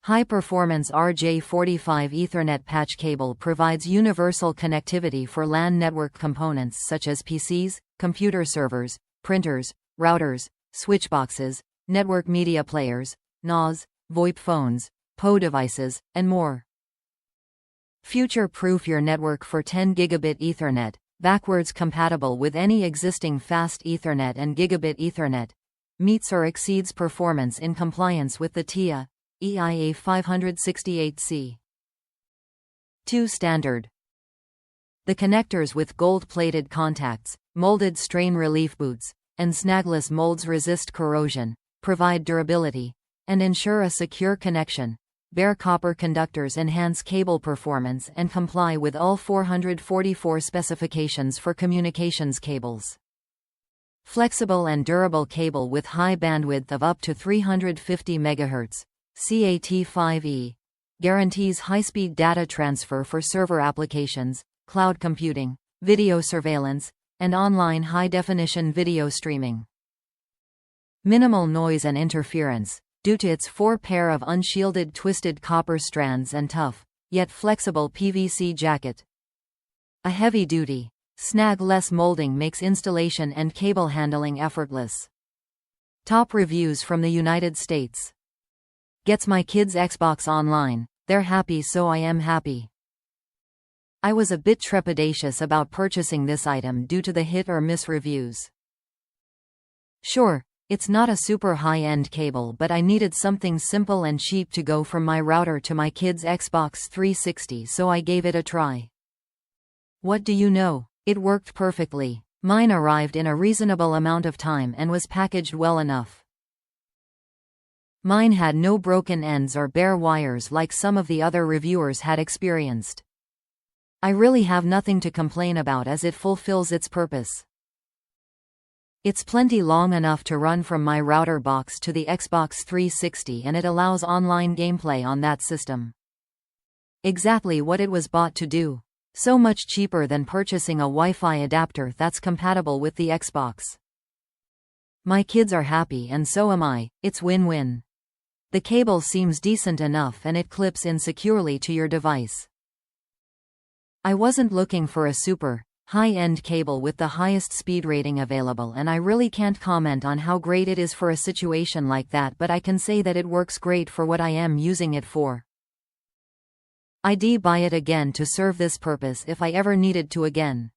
High-performance RJ45 Ethernet patch cable provides universal connectivity for LAN network components such as PCs, computer servers, printers, routers, switchboxes, network media players, NAS, VoIP phones, PO devices, and more. Future-proof your network for 10 Gigabit Ethernet, backwards compatible with any existing fast Ethernet and Gigabit Ethernet. Meets or exceeds performance in compliance with the TIA EIA 568C. 2 Standard. The connectors with gold-plated contacts, molded strain relief boots, and snagless molds resist corrosion, provide durability, and ensure a secure connection. Bare copper conductors enhance cable performance and comply with all 444 specifications for communications cables. Flexible and durable cable with high bandwidth of up to 350 MHz, Cat5e, guarantees high-speed data transfer for server applications, cloud computing, video surveillance, and online high-definition video streaming. Minimal noise and interference, due to its 4 pair of unshielded twisted copper strands and tough, yet flexible PVC jacket. A heavy-duty, snag-less molding makes installation and cable handling effortless. Top reviews from the United States. Gets my kids' Xbox online, they're happy so I am happy. I was a bit trepidatious about purchasing this item due to the hit-or-miss reviews. Sure, it's not a super high-end cable, but I needed something simple and cheap to go from my router to my kids' Xbox 360, so I gave it a try. What do you know? It worked perfectly. Mine arrived in a reasonable amount of time and was packaged well enough. Mine had no broken ends or bare wires like some of the other reviewers had experienced. I really have nothing to complain about as it fulfills its purpose. It's plenty long enough to run from my router box to the Xbox 360, and it allows online gameplay on that system. Exactly what it was bought to do. So much cheaper than purchasing a Wi-Fi adapter that's compatible with the Xbox. My kids are happy and so am I, it's win-win. The cable seems decent enough and it clips in securely to your device. I wasn't looking for a super high-end cable with the highest speed rating available, and I really can't comment on how great it is for a situation like that, but I can say that it works great for what I am using it for. I'd buy it again to serve this purpose if I ever needed to again.